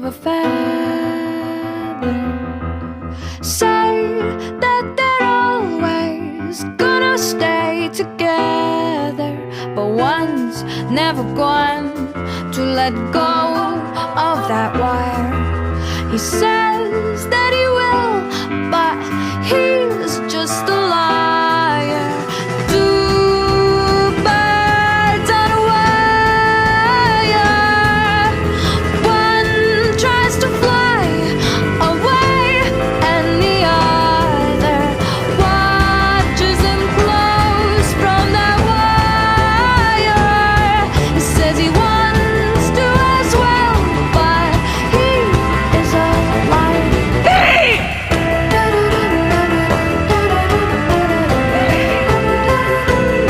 of a feather. Say that they're always gonna stay together, but one's never going to let go of that wire. He says that he will, but he's just a liar.